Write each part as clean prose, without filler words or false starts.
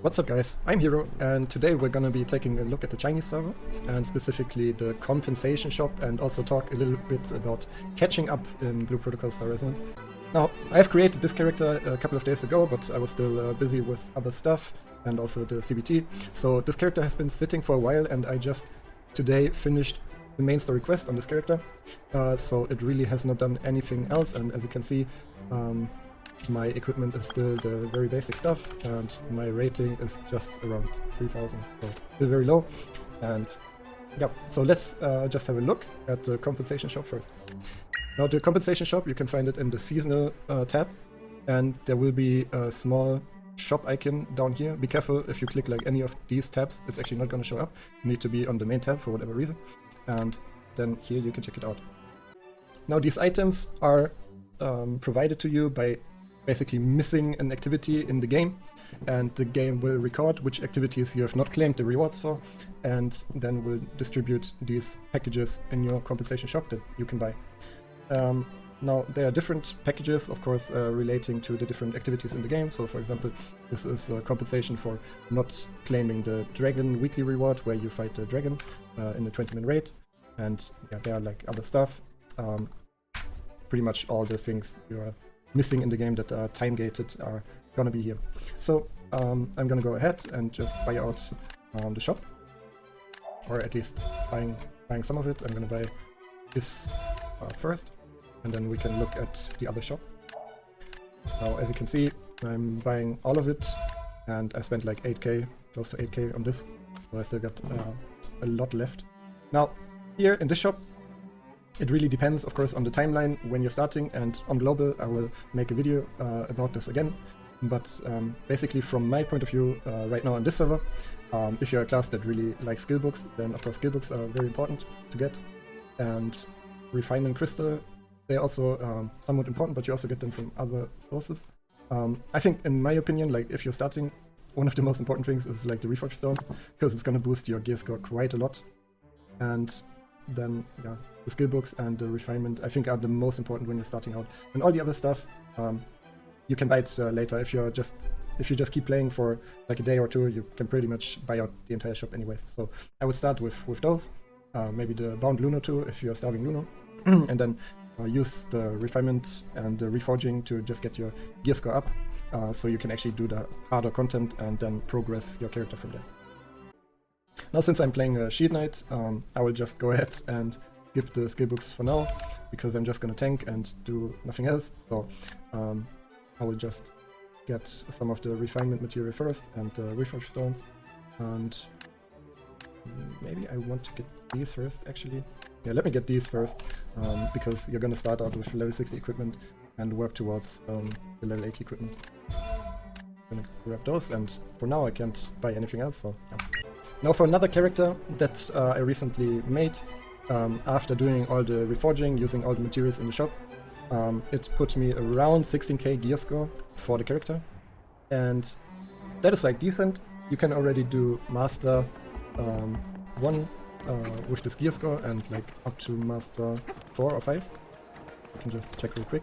What's up guys, I'm Hiro, and today we're gonna be taking a look at the Chinese server, and specifically the compensation shop, and also talk a little bit about catching up in Blue Protocol Star Resonance. Now, I have created this character a couple of days ago, but I was still busy with other stuff, and also the CBT, so this character has been sitting for a while, and I just today finished the main story quest on this character, so it really has not done anything else, and as you can see, my equipment is still the very basic stuff, and my rating is just around 3000, so still very low. And yeah, so let's just have a look at the compensation shop first. Now, the compensation shop, you can find it in the seasonal tab, and there will be a small shop icon down here. Be careful if you click like any of these tabs, it's actually not going to show up. You need to be on the main tab for whatever reason, and then here you can check it out. Now, these items are provided to you by basically missing an activity in the game, and the game will record which activities you have not claimed the rewards for, and then will distribute these packages in your compensation shop that you can buy. Now, there are different packages, of course, relating to the different activities in the game. So, for example, this is compensation for not claiming the dragon weekly reward, where you fight the dragon in a 20-minute raid, and yeah, there are like other stuff. Pretty much all the things you are missing in the game that are time gated are gonna be here. So I'm gonna go ahead and just buy out the shop, or at least buying some of it. I'm gonna buy this first, and then we can look at the other shop. Now, as you can see, I'm buying all of it, and I spent like 8k, close to 8k on this, so I still got a lot left. Now, here in this shop, it really depends, of course, on the timeline when you're starting, and on global I will make a video about this again. But basically, from my point of view, right now on this server, if you're a class that really likes skill books, then of course skill books are very important to get. And refinement crystal, they're also somewhat important, but you also get them from other sources. I think, in my opinion, like if you're starting, one of the most important things is like the reforged stones, because it's gonna boost your gear score quite a lot. And then yeah, the skill books and the refinement, I think, are the most important when you're starting out. And all the other stuff, you can buy it later. If you just keep playing for like a day or two, you can pretty much buy out the entire shop anyways. So I would start with those, maybe the bound Luno too if you're starving Luno, and then use the refinement and the reforging to just get your gear score up, so you can actually do the harder content and then progress your character from there. Now, since I'm playing a Shield Knight, I will just go ahead and skip the skill books for now, because I'm just gonna tank and do nothing else. So I will just get some of the refinement material first and the reforged stones, and maybe I want to get these first actually. Yeah, let me get these first, because you're gonna start out with level 60 equipment and work towards the level 80 equipment. I'm gonna grab those, and for now I can't buy anything else, so yeah. Now, for another character that I recently made, after doing all the reforging, using all the materials in the shop, it put me around 16k gear score for the character, and that is like decent. You can already do Master 1 with this gear score, and like up to Master 4 or 5. You can just check real quick,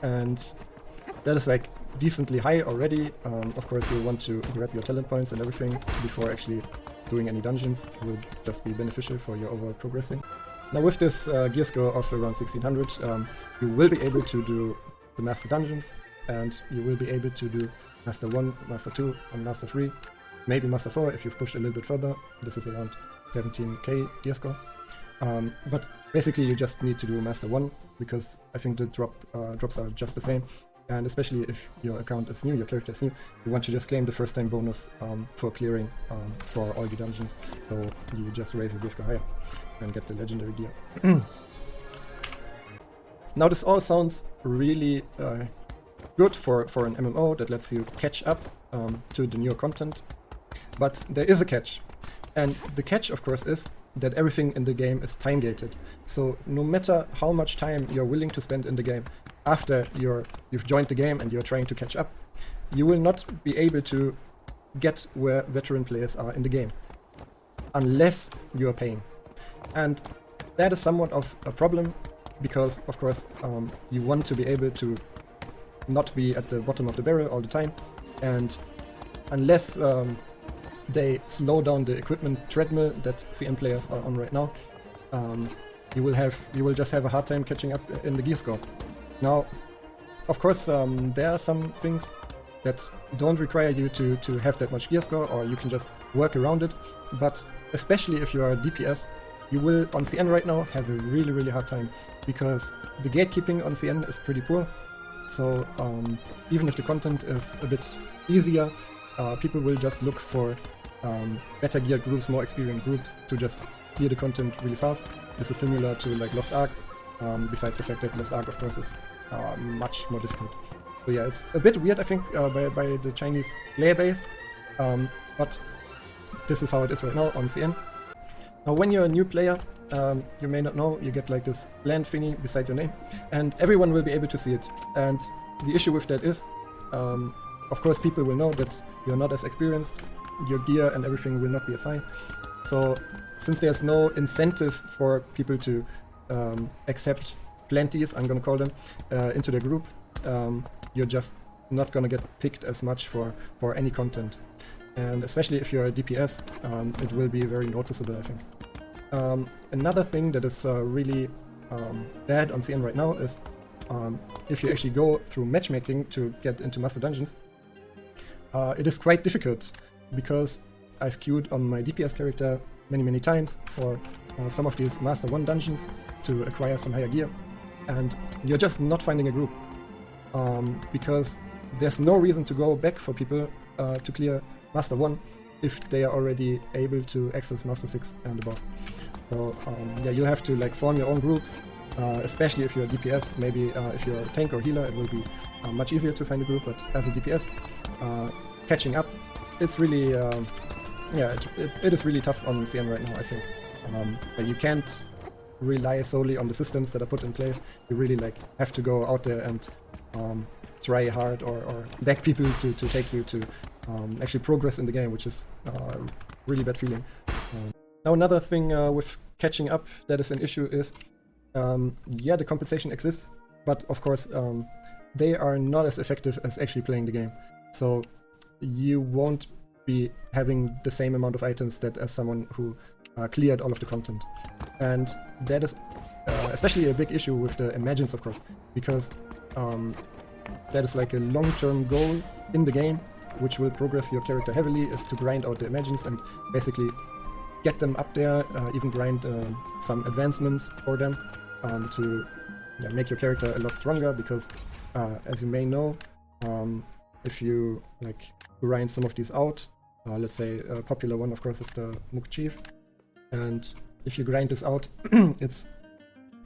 and that is like decently high already. Of course, you want to grab your talent points and everything before actually doing any dungeons. It will just be beneficial for your overall progressing. Now, with this gear score of around 1600, you will be able to do the Master Dungeons, and you will be able to do Master 1, Master 2, and Master 3, maybe Master 4 if you've pushed a little bit further. This is around 17k gear score. But basically you just need to do Master 1, because I think the drops are just the same. And especially if your account is new, your character is new, you want to just claim the first time bonus for clearing for all the dungeons. So you just raise your gear score higher and get the legendary gear. Now, this all sounds really good for an MMO that lets you catch up to the newer content. But there is a catch. And the catch, of course, is that everything in the game is time gated. So no matter how much time you're willing to spend in the game, after you've joined the game and you're trying to catch up, you will not be able to get where veteran players are in the game unless you are paying. And that is somewhat of a problem, because of course you want to be able to not be at the bottom of the barrel all the time, and unless they slow down the equipment treadmill that CN players are on right now, you will just have a hard time catching up in the gear score. Now, of course, there are some things that don't require you to have that much gear score, or you can just work around it. But especially if you are a DPS, you will on CN right now have a really hard time, because the gatekeeping on CN is pretty poor. So even if the content is a bit easier, people will just look for better geared groups, more experienced groups to just clear the content really fast. This is similar to like Lost Ark, besides the fact that Lost Ark of course is much more difficult. So yeah, it's a bit weird I think by the Chinese player base, but this is how it is right now on CN. Now when you're a new player, you may not know, you get like this bland thingy beside your name, and everyone will be able to see it. And the issue with that is, of course people will know that you're not as experienced, your gear and everything will not be as high. So since there's no incentive for people to accept planties, I'm gonna call them, into their group, you're just not gonna get picked as much for any content. And especially if you're a DPS, it will be very noticeable, I think. Another thing that is really bad on CN right now is if you actually go through matchmaking to get into Master Dungeons, it is quite difficult, because I've queued on my DPS character many times for some of these Master 1 dungeons to acquire some higher gear, and you're just not finding a group, because there's no reason to go back for people to clear Master 1 if they are already able to access Master 6 and above. So yeah, you'll have to like form your own groups, especially if you're a DPS. Maybe if you're a tank or healer, it will be much easier to find a group, but as a DPS, catching up, it's really, yeah, it is really tough on CN right now, I think. You can't rely solely on the systems that are put in place. You really like have to go out there and try hard or beg people to take you to actually progress in the game, which is a really bad feeling. Now another thing with catching up that is an issue is, yeah, the compensation exists, but of course they are not as effective as actually playing the game. So you won't be having the same amount of items that as someone who cleared all of the content. And that is especially a big issue with the Imagines, of course, because that is like a long-term goal in the game, which will progress your character heavily, is to grind out the Imagines and basically get them up there, even grind some advancements for them to make your character a lot stronger, because as you may know, if you like grind some of these out, let's say a popular one of course is the Mook Chief, and if you grind this out it's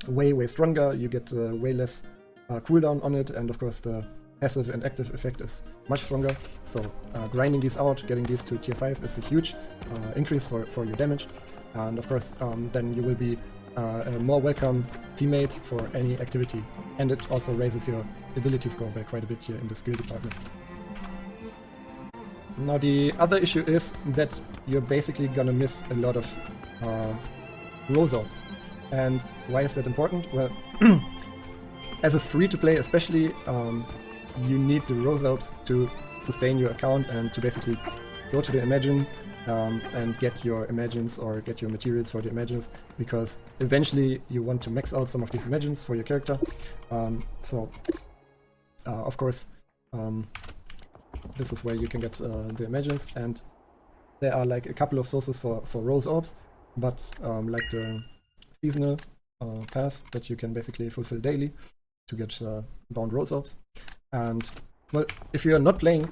way stronger, you get way less cooldown on it, and of course the passive and active effect is much stronger. So grinding these out, getting these to tier 5 is a huge increase for your damage, and of course then you will be a more welcome teammate for any activity, and it also raises your ability score by quite a bit here in the skill department. Now the other issue is that you're basically gonna miss a lot of rose orbs. And why is that important? Well, as a free-to-play especially, you need the rose orbs to sustain your account and to basically go to the Imagine and get your Imagines or get your materials for the Imagines, because eventually you want to max out some of these Imagines for your character. Of course, this is where you can get the Imagines, and there are like a couple of sources for rose orbs, but like the seasonal pass that you can basically fulfill daily to get bound rose orbs. And well, if you are not playing,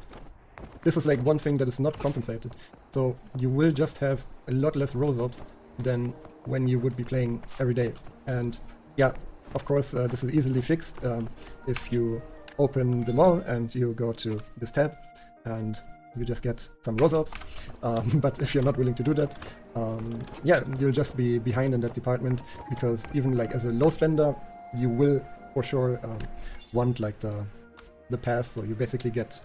this is like one thing that is not compensated. So you will just have a lot less rose orbs than when you would be playing every day. And yeah, of course, this is easily fixed if you open them all and you go to this tab and you just get some rose orbs. But if you're not willing to do that, yeah, you'll just be behind in that department, because even like as a low spender, you will for sure want like the pass. So you basically get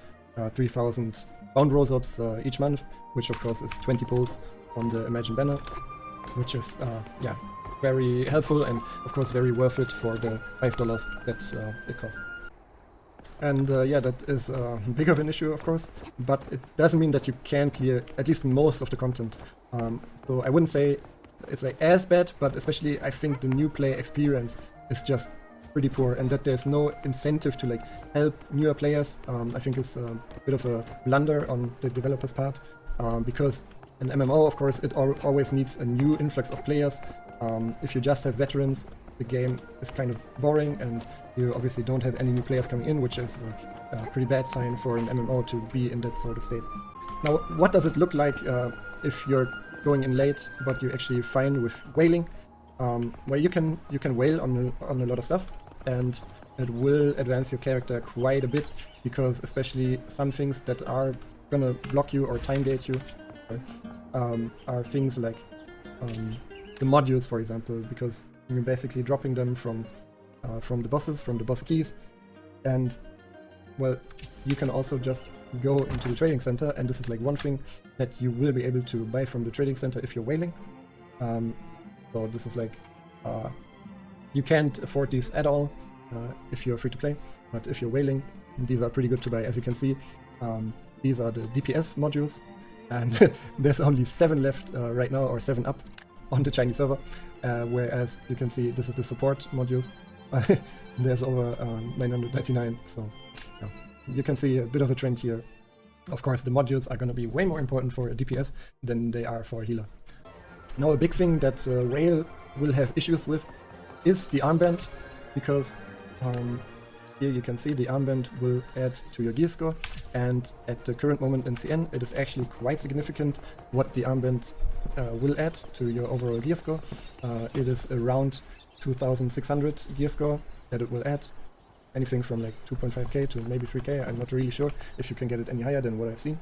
3,000 bound rose orbs each month, which of course is 20 pulls on the Imagine banner, which is yeah, very helpful and of course very worth it for the $5 that it costs. And yeah, that is big of an issue, of course, but it doesn't mean that you can clear at least most of the content. So I wouldn't say it's like as bad, but especially I think the new player experience is just pretty poor, and that there's no incentive to like help newer players. I think is a bit of a blunder on the developer's part, because in MMO, of course, it always needs a new influx of players. If you just have veterans, the game is kind of boring, and you obviously don't have any new players coming in, which is a pretty bad sign for an MMO to be in that sort of state. Now, what does it look like if you're going in late, but you're actually fine with whaling? Well, you can whale on a lot of stuff, and it will advance your character quite a bit, because especially some things that are gonna block you or time gate you are things like the modules, for example, because you're basically dropping them from the bosses, from the boss keys, and well, you can also just go into the trading center, and this is like one thing that you will be able to buy from the trading center if you're whaling. So this is like you can't afford these at all if you're free to play, but if you're whaling, these are pretty good to buy. As you can see, these are the DPS modules, and there's only 7 left right now, or 7 up on the Chinese server, whereas you can see this is the support modules. There's over 999, so yeah, you can see a bit of a trend here. Of course, the modules are going to be way more important for a DPS than they are for a healer. Now, a big thing that Whale will have issues with is the armband, because here you can see the armband will add to your gear score, and at the current moment in CN it is actually quite significant what the armband will add to your overall gear score. It is around 2600 gear score that it will add, anything from like 2.5k to maybe 3k. I'm not really sure if you can get it any higher than what I've seen,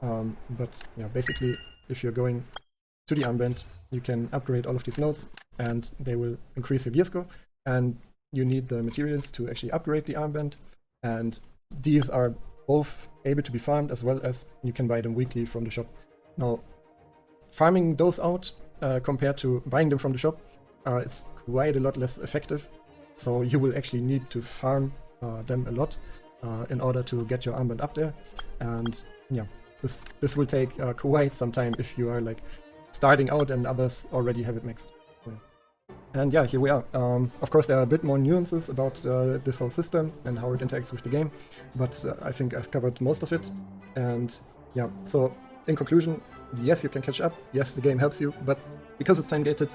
but yeah, basically if you're going to the armband, you can upgrade all of these nodes and they will increase your gear score, and you need the materials to actually upgrade the armband, and these are both able to be farmed, as well as you can buy them weekly from the shop. Now, farming those out compared to buying them from the shop, it's quite a lot less effective, so you will actually need to farm them a lot in order to get your armband up there, and yeah, this will take quite some time if you are like starting out and others already have it maxed. And yeah, here we are. Of course, there are a bit more nuances about this whole system and how it interacts with the game, but I think I've covered most of it. And yeah, so in conclusion, yes, you can catch up. Yes, the game helps you, but because it's time gated,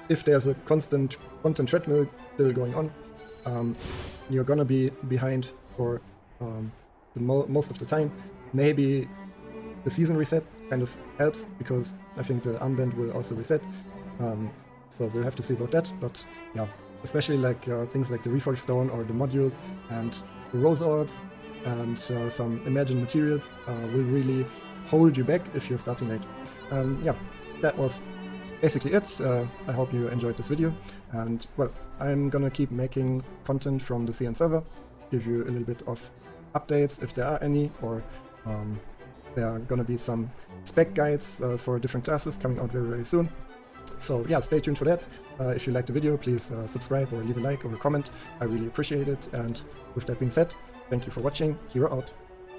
if there's a constant content treadmill still going on, you're gonna be behind for most of the time. Maybe the season reset kind of helps, because I think the armband will also reset. So we'll have to see about that, but yeah, especially like things like the Reforged Stone or the modules and the Rose Orbs and some imagined materials will really hold you back if you're starting late. Yeah, that was basically it. I hope you enjoyed this video, and well, I'm gonna keep making content from the CN server, give you a little bit of updates if there are any, or there are gonna be some spec guides for different classes coming out very, very soon. So yeah, stay tuned for that. If you liked the video, please subscribe or leave a like or a comment. I really appreciate it. And with that being said, thank you for watching. Hiro out.